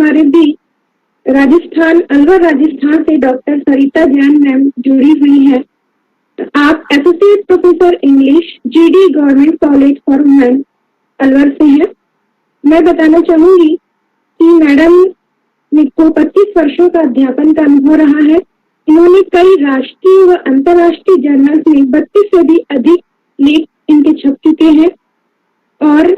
हमारे बीच राजस्थान, अलवर राजस्थान से डॉक्टर सरिता जैन मैम जुड़ी हुई है। तो आप associate professor English GD government college for women Alwar से हैं। मैं बताना चाहूंगी कि मैडम को 25 वर्षों का अध्यापन का अनुभव रहा है। इन्होंने कई राष्ट्रीय व अंतर्राष्ट्रीय जर्नल्स में 32 से भी अधिक लेख इनके छप चुके हैं और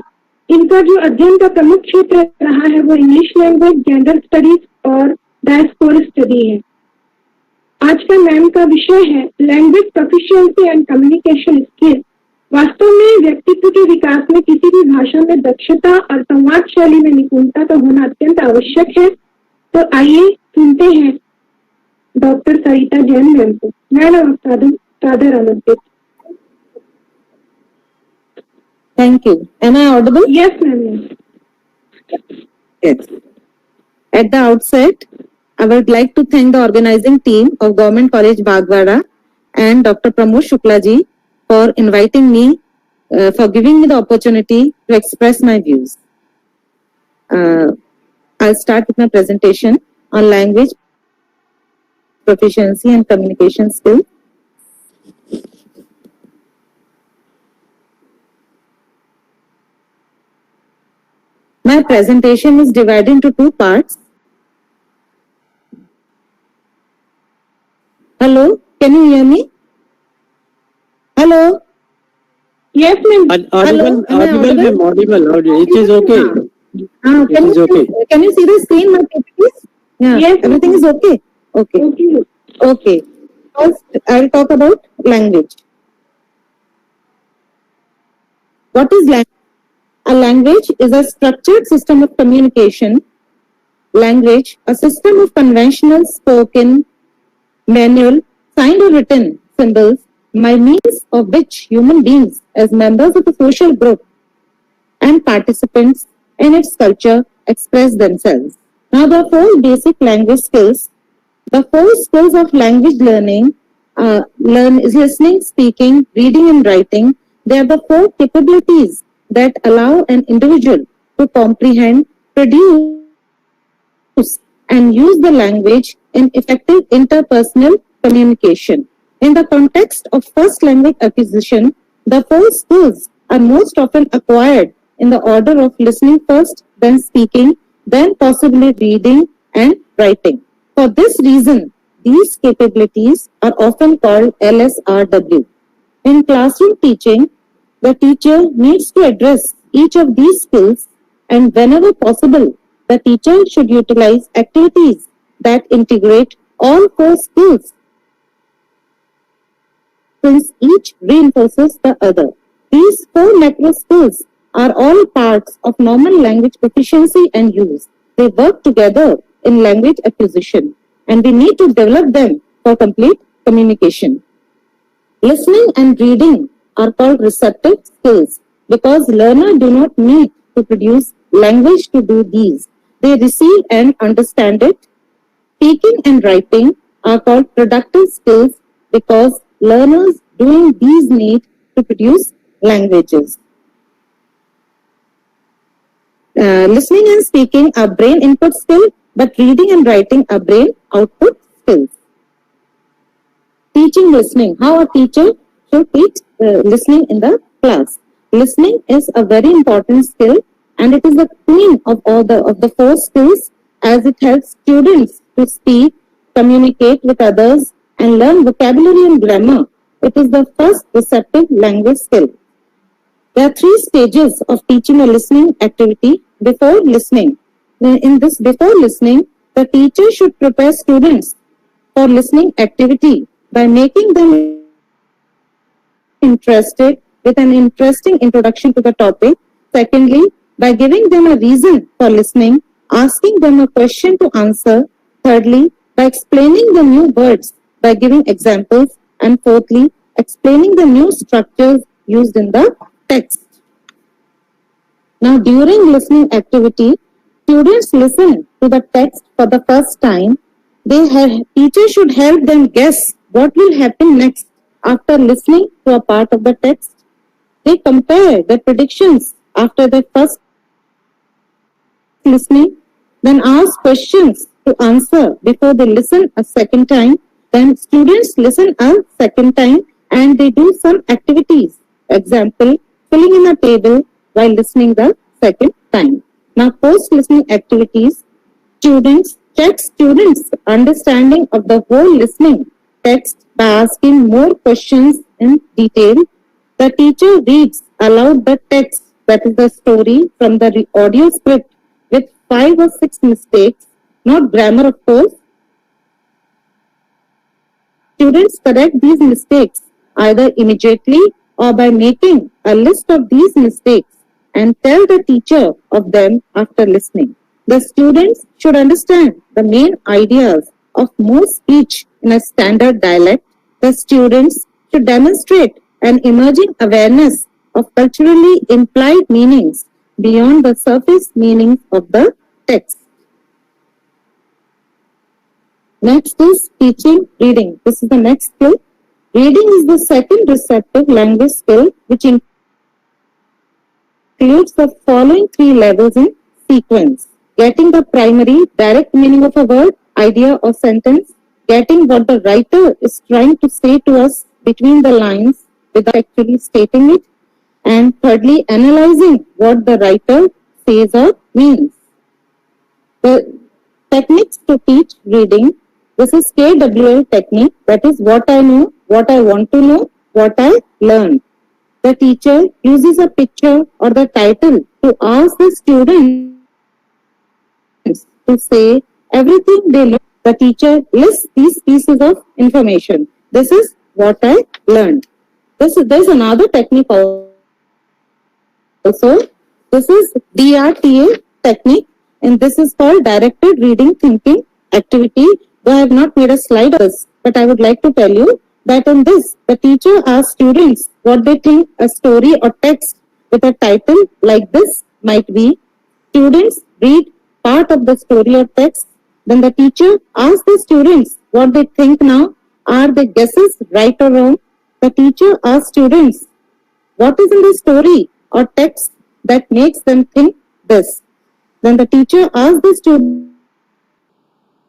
इनका जो अध्ययन का प्रमुख क्षेत्र रहा है वो इंग्लिश लैंग्वेज, जेंडर स्टडीज और डायस्पोरा स्टडी है। आज का मैम का विषय है language proficiency and communication skill. वास्तव में व्यक्तित्व के विकास में किसी भी भाषा में दक्षता और संवाद शैली में निपुणता का होना अत्यंत आवश्यक है। तो आइए सुनते हैं डॉक्टर सरिता जैन मैम को। मैडम सादर आमंत्रित। Thank you. Am I audible? Yes, ma'am. Yes. At the outset, I would like to thank the organizing team of Government College Bagwara and Dr. Pramod Shukla ji for inviting me, for giving me the opportunity to express my views. I'll start with my presentation on language proficiency and communication skills. My presentation is divided into two parts. Hello, can you hear me? Hello? Yes, ma'am. Audible. It is okay. Can you see the screen, my please? Yeah. Yes. Everything is okay? Okay. First, I'll talk about language. What is language? A language is a structured system of communication. Language, a system of conventional spoken, manual, signed or written symbols by means of which human beings as members of a social group and participants in its culture express themselves. Now the four basic language skills. The four skills of language learning is listening, speaking, reading and writing. They are the four capabilities that allow an individual to comprehend, produce and use the language in effective interpersonal communication. In the context of first language acquisition, the four skills are most often acquired in the order of listening first, then speaking, then possibly reading and writing. For this reason, these capabilities are often called LSRW. In classroom teaching, the teacher needs to address each of these skills, and whenever possible, the teacher should utilize activities that integrate all four skills, since each reinforces the other. These four macro skills are all parts of normal language proficiency and use. They work together in language acquisition, and we need to develop them for complete communication. Listening and reading are called receptive skills because learners do not need to produce language to do these. They receive and understand it. Speaking and writing are called productive skills because learners doing these need to produce languages. Listening and speaking are brain input skills, but reading and writing are brain output skills. Teaching listening. How a teacher should teach listening in the class. Listening is a very important skill, and it is the queen of all the four skills, as it helps students to speak, communicate with others, and learn vocabulary and grammar. It is the first receptive language skill. There are three stages of teaching a listening activity before listening. In this before listening, the teacher should prepare students for listening activity by making them interested with an interesting introduction to the topic. Secondly, by giving them a reason for listening, asking them a question to answer. Thirdly, by explaining the new words by giving examples. And fourthly, explaining the new structures used in the text. Now, during listening activity, students listen to the text for the first time. Teacher should help them guess what will happen next after listening to a part of the text. They compare the predictions after the first listening then ask questions to answer before they listen a second time. Then students listen a second time and they do some activities. Example, filling in a table while listening the second time. Now, post-listening activities, students check students' understanding of the whole listening text by asking more questions in detail. The teacher reads aloud the text, that is the story, from the audio script with 5 or 6 mistakes, not grammar of course. Students correct these mistakes either immediately or by making a list of these mistakes and tell the teacher of them after listening. The students should understand the main ideas of most speech in a standard dialect. The students should demonstrate an emerging awareness of culturally implied meanings beyond the surface meanings of the text. Next is teaching reading. This is the next skill. Reading is the second receptive language skill which includes the following 3 levels in sequence. Getting the primary direct meaning of a word, idea or sentence, getting what the writer is trying to say to us between the lines without actually stating it, and thirdly, analyzing what the writer says or means. The techniques to teach reading, this is KWL technique, that is what I know, what I want to know, what I learn. The teacher uses a picture or the title to ask the students to say everything they learn. The teacher lists these pieces of information. This is what I learned. There's another technique also. This is DRTA technique, and this is called directed reading thinking activity. Though I have not made a slide of this, but I would like to tell you that in this, the teacher asks students what they think a story or text with a title like this might be. Students read part of the story or text. Then the teacher asks the students what they think now. Are the guesses right or wrong? The teacher asks students what is in the story or text that makes them think this. Then the teacher asks the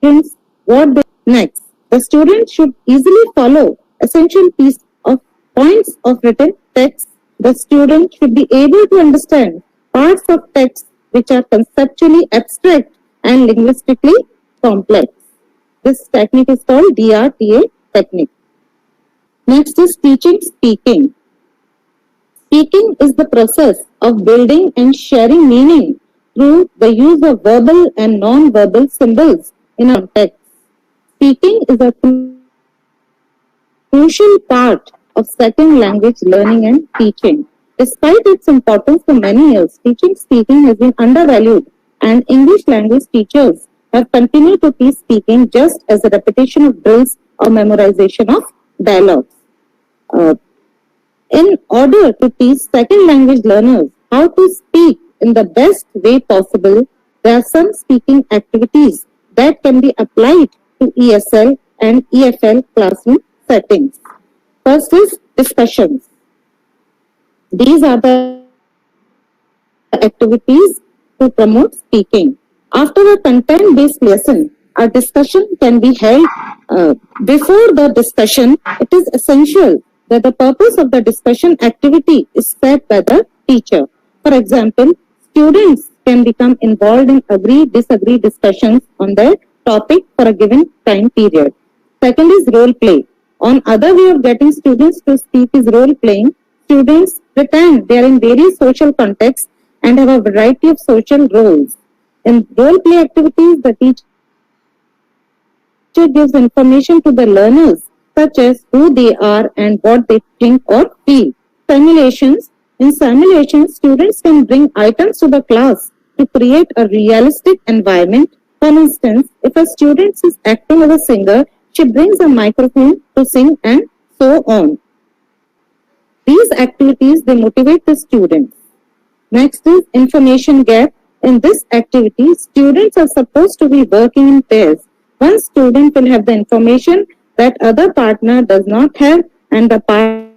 students what they next. The student should easily follow essential piece of points of written text. The student should be able to understand parts of text which are conceptually abstract and linguistically complex. This technique is called DRTA technique. Next is teaching speaking. Speaking is the process of building and sharing meaning through the use of verbal and non-verbal symbols in a context. Speaking is a crucial part of second language learning and teaching. Despite its importance for many years, teaching speaking has been undervalued, and English language teachers have continued to teach speaking just as a repetition of drills or memorization of dialogues. In order to teach second language learners how to speak in the best way possible, there are some speaking activities that can be applied to ESL and EFL classroom settings. First is discussions. These are the activities to promote speaking. After a content-based lesson, a discussion can be held. Before the discussion, it is essential that the purpose of the discussion activity is set by the teacher. For example, students can become involved in agree-disagree discussions on their topic for a given time period. Second is role play. On other way of getting students to speak is role playing. Students pretend they are in various social contexts and have a variety of social roles. In role play activities, the teacher gives information to the learners such as who they are and what they think or feel. Simulations. In simulations, students can bring items to the class to create a realistic environment. For instance, if a student is acting as a singer, she brings a microphone to sing and so on. These activities, they motivate the students. Next is information gap. In this activity, students are supposed to be working in pairs. One student will have the information that other partner does not have, and the partners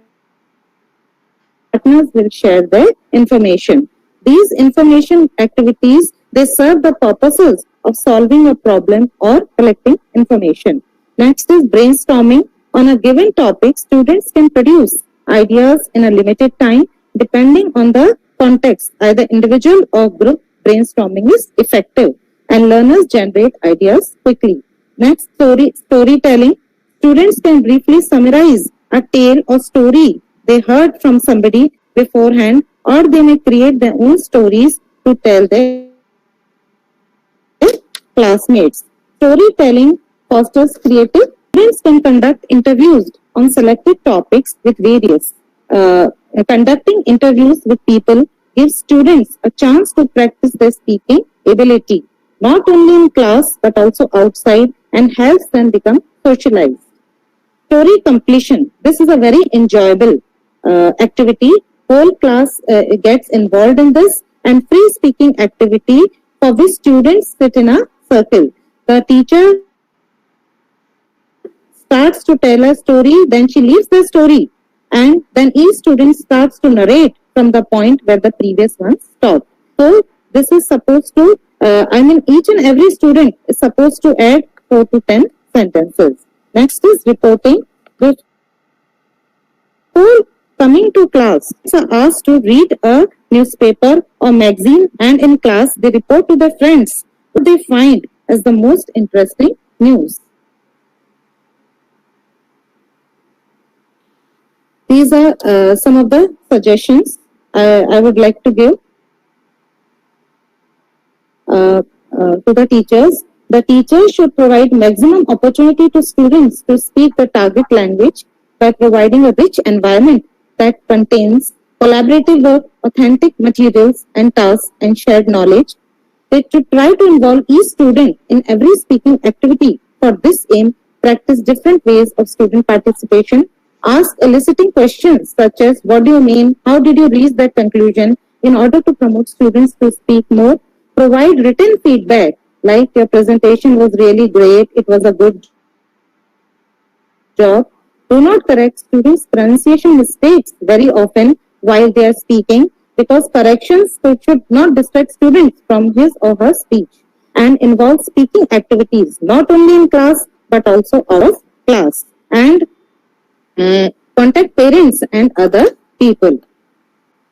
will share their information. These information activities, they serve the purposes of solving a problem or collecting information. Next is brainstorming. On a given topic, students can produce ideas in a limited time depending on the context. Either individual or group brainstorming is effective and learners generate ideas quickly. Next, storytelling. Students can briefly summarize a tale or story they heard from somebody beforehand, or they may create their own stories to tell their classmates. Storytelling fosters creative. Students can conduct interviews on selected topics with various. Conducting interviews with people gives students a chance to practice their speaking ability, not only in class but also outside, and helps them become socialized. Story completion. This is a very enjoyable activity. Whole class gets involved in this, and free speaking activity for which students sit in a circle. The teacher starts to tell a story, then she leaves the story, and then each student starts to narrate from the point where the previous one stopped. So this is supposed to, each and every student is supposed to add 4 to 10 sentences. Next is reporting. Before coming to class, students are asked to read a newspaper or magazine, and in class they report to their friends what they find as the most interesting news. These are some of the suggestions I would like to give to the teachers. The teachers should provide maximum opportunity to students to speak the target language by providing a rich environment that contains collaborative work, authentic materials and tasks, and shared knowledge. They should try to involve each student in every speaking activity. For this aim, practice different ways of student participation. Ask eliciting questions such as, what do you mean? How did you reach that conclusion? In order to promote students to speak more. Provide written feedback like, your presentation was really great, it was a good job. Do not correct students' pronunciation mistakes very often while they are speaking, because corrections should not distract students from his or her speech. And involve speaking activities not only in class but also out of class. And contact parents and other people.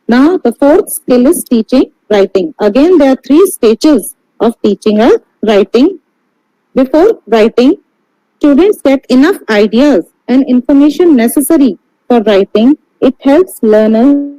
Now the fourth skill is teaching writing. Again, there are 3 stages of teaching a writing. Before writing, students get enough ideas and information necessary for writing. It helps learners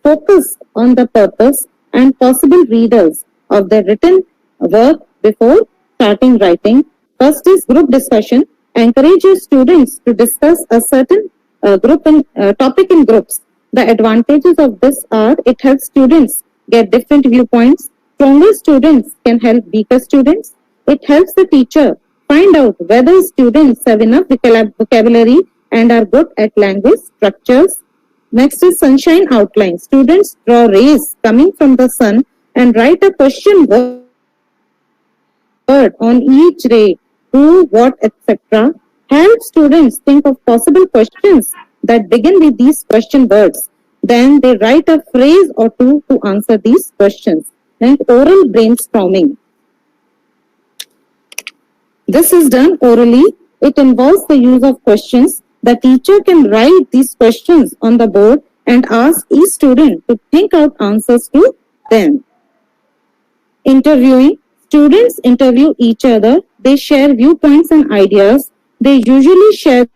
focus on the purpose and possible readers of their written work before starting writing. First is group discussion. Encourage your students to discuss a certain topic in groups. The advantages of this are, it helps students get different viewpoints. Stronger students can help weaker students. It helps the teacher find out whether students have enough vocabulary and are good at language structures. Next is sunshine outline. Students draw rays coming from the sun and write a question word on each ray. Who, what, etc. Help students think of possible questions that begin with these question words. Then they write a phrase or two to answer these questions. And oral brainstorming. This is done orally. It involves the use of questions. The teacher can write these questions on the board and ask each student to think out answers to them. Interviewing. Students interview each other. They share viewpoints and ideas. They usually share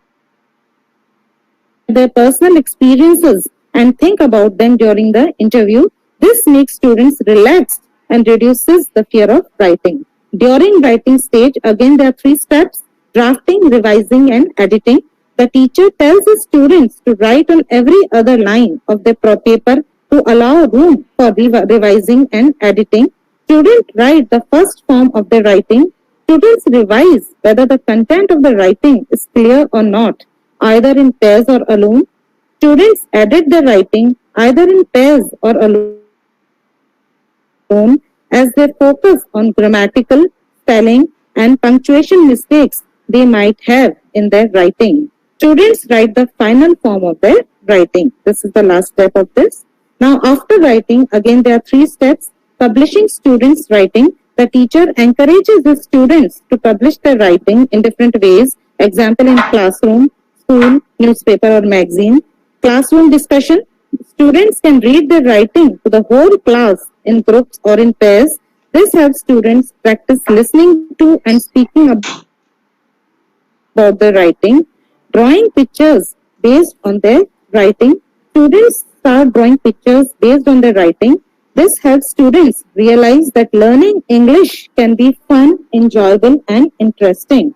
their personal experiences and think about them during the interview. This makes students relaxed and reduces the fear of writing. During writing stage, again there are 3 steps: drafting, revising and editing. The teacher tells the students to write on every other line of their paper to allow room for revising and editing. Students write the first form of their writing. Students revise whether the content of the writing is clear or not, either in pairs or alone. Students edit their writing either in pairs or alone as they focus on grammatical, spelling and punctuation mistakes they might have in their writing. Students write the final form of their writing. This is the last step of this. Now after writing, again there are 3 steps: publishing students' writing. The teacher encourages the students to publish their writing in different ways. Example in classroom, school, newspaper or magazine. Classroom discussion. Students can read their writing to the whole class in groups or in pairs. This helps students practice listening to and speaking about their writing. Drawing pictures based on their writing. Students start drawing pictures based on their writing. This helps students realize that learning English can be fun, enjoyable, and interesting.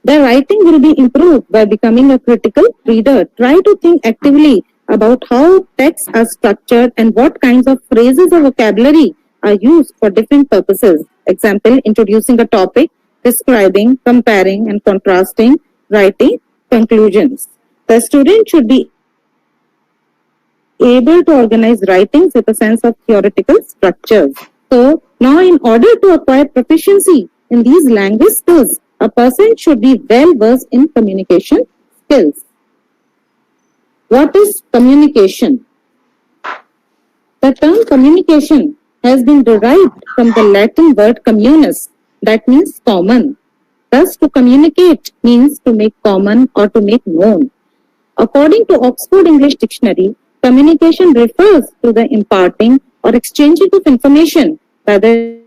Their writing will be improved by becoming a critical reader. Try to think actively about how texts are structured and what kinds of phrases or vocabulary are used for different purposes. Example, introducing a topic, describing, comparing, and contrasting, writing conclusions. The student should be able to organize writings with a sense of theoretical structures. So, now in order to acquire proficiency in these language skills, a person should be well versed in communication skills. What is communication? The term communication has been derived from the Latin word communis, that means common. Thus, to communicate means to make common or to make known. According to Oxford English Dictionary, communication refers to the imparting or exchanging of information by the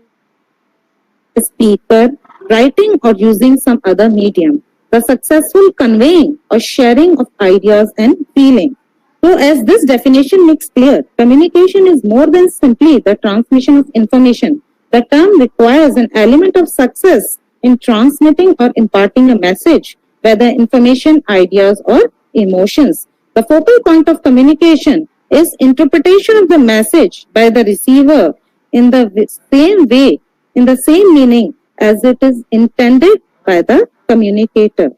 speaker, writing or using some other medium. The successful conveying or sharing of ideas and feeling. So as this definition makes clear, communication is more than simply the transmission of information. The term requires an element of success in transmitting or imparting a message, whether information, ideas, or emotions. The focal point of communication is interpretation of the message by the receiver in the same way, in the same meaning as it is intended by the communicator.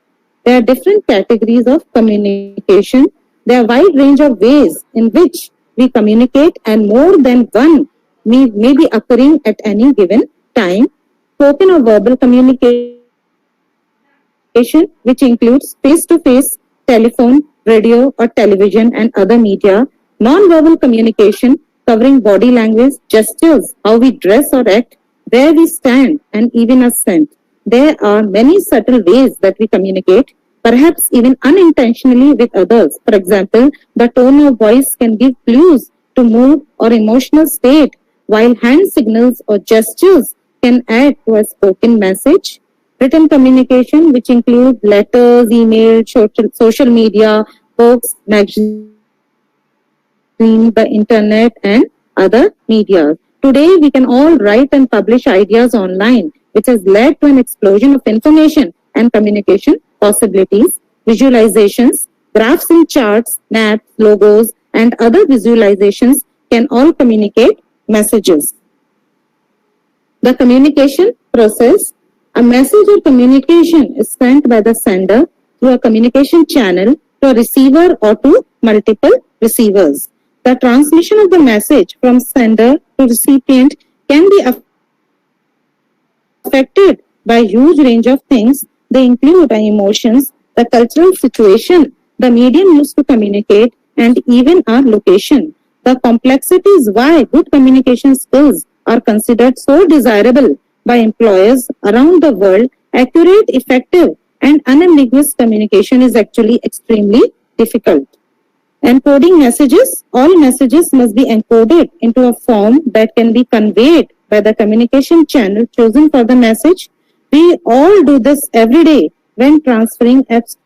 There are different categories of communication. There are a wide range of ways in which we communicate, and more than one may be occurring at any given time. Spoken or verbal communication, which includes face-to-face, telephone, radio or television and other media. Non-verbal communication, covering body language, gestures, how we dress or act, where we stand, and even accent. There are many subtle ways that we communicate, perhaps even unintentionally with others. For example, the tone of voice can give clues to mood or emotional state, while hand signals or gestures can add to a spoken message. Written communication, which include letters, email, social media, books, magazines, the internet, and other media. Today, we can all write and publish ideas online, which has led to an explosion of information and communication possibilities. Visualizations, graphs and charts, maps, logos, and other visualizations can all communicate messages. The communication process. A message or communication is sent by the sender through a communication channel to a receiver or to multiple receivers. The transmission of the message from sender to recipient can be affected by a huge range of things. They include our emotions, the cultural situation, the medium used to communicate, and even our location. The complexity is why good communication skills are considered so desirable by employers around the world. Accurate, effective, and unambiguous communication is actually extremely difficult. Encoding messages. All messages must be encoded into a form that can be conveyed by the communication channel chosen for the message. We all do this every day when transferring abstract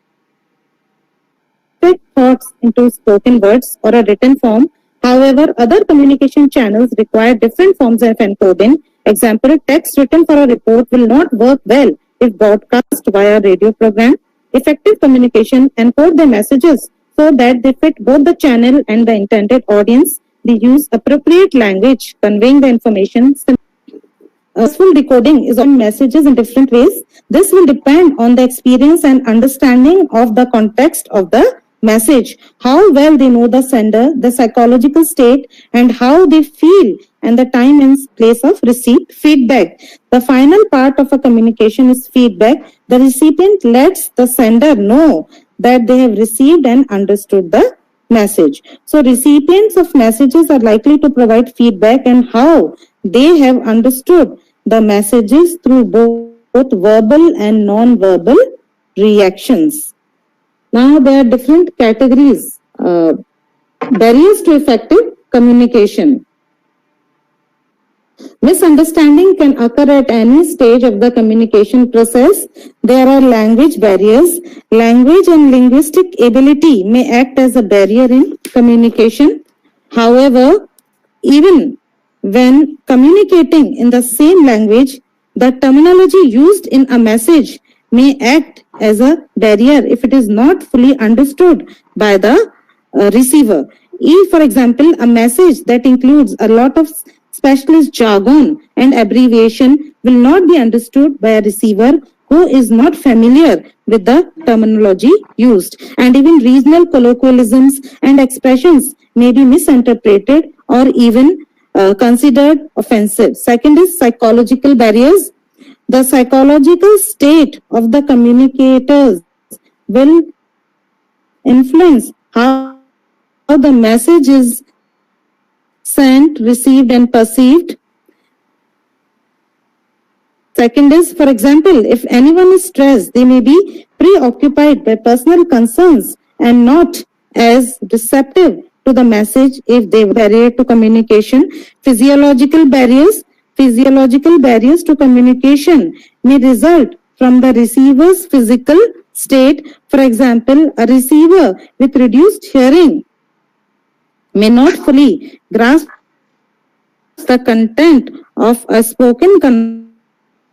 thoughts into spoken words or a written form. However, other communication channels require different forms of encoding. Example, text written for a report will not work well if broadcast via radio program. Effective communication encode the messages so that they fit both the channel and the intended audience. They use appropriate language conveying the information. Full decoding is on messages in different ways. This will depend on the experience and understanding of the context of the message, how well they know the sender, the psychological state, and how they feel, and the time and place of receipt. Feedback. The final part of a communication is feedback. The recipient lets the sender know that they have received and understood the message. So recipients of messages are likely to provide feedback and how they have understood the messages through both verbal and non-verbal reactions. Now there are different categories. Barriers to effective communication. Misunderstanding can occur at any stage of the communication process. There are language barriers. Language and linguistic ability may act as a barrier in communication. However, even when communicating in the same language, the terminology used in a message may act as a barrier if it is not fully understood by the receiver. If, for example, a message that includes a lot of specialist jargon and abbreviation will not be understood by a receiver who is not familiar with the terminology used, and even regional colloquialisms and expressions may be misinterpreted or even considered offensive. Second is psychological barriers. The psychological state of the communicators will influence how the message is sent, received, and perceived. Second is, for example, if anyone is stressed, they may be preoccupied by personal concerns and not as receptive to the message if they were barrier to communication. Physiological barriers. Physiological barriers to communication may result from the receiver's physical state. For example, a receiver with reduced hearing may not fully grasp the content of a spoken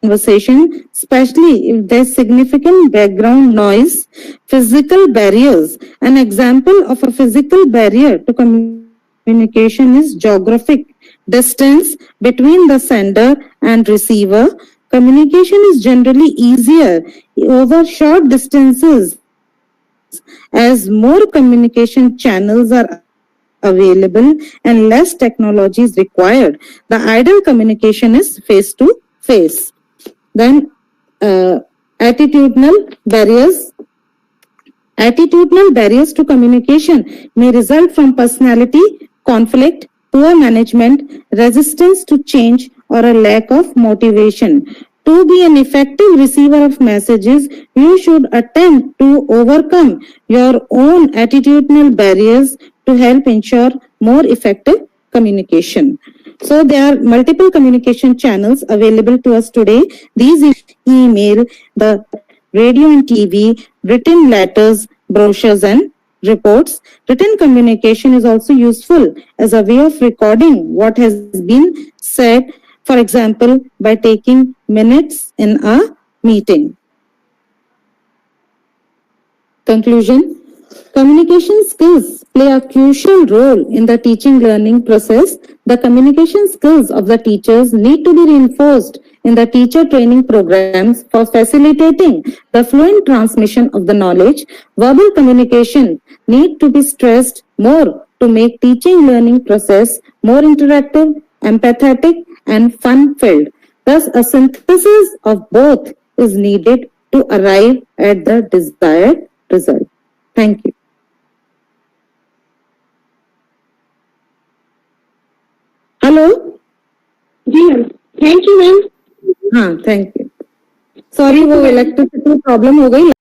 conversation, especially if there's significant background noise. Physical barriers. An example of a physical barrier to communication is geographic distance between the sender and receiver. Communication is generally easier over short distances as more communication channels are available and less technology is required. The ideal communication is face to face. Then attitudinal barriers. Attitudinal barriers to communication may result from personality, conflict, poor management, resistance to change, or a lack of motivation. To be an effective receiver of messages, you should attempt to overcome your own attitudinal barriers to help ensure more effective communication. So there are multiple communication channels available to us today. These email, the radio and TV, written letters, brochures and reports. Written communication is also useful as a way of recording what has been said, for example, by taking minutes in a meeting. Conclusion. Communication skills play a crucial role in the teaching learning process. The communication skills of the teachers need to be reinforced in the teacher training programs for facilitating the fluent transmission of the knowledge. Verbal communication need to be stressed more to make teaching learning process more interactive, empathetic, and fun-filled. Thus, a synthesis of both is needed to arrive at the desired result. Thank you. Hello ji ma'am, thank you ma'am. हाँ thank you. Sorry वो electricity problem हो गई।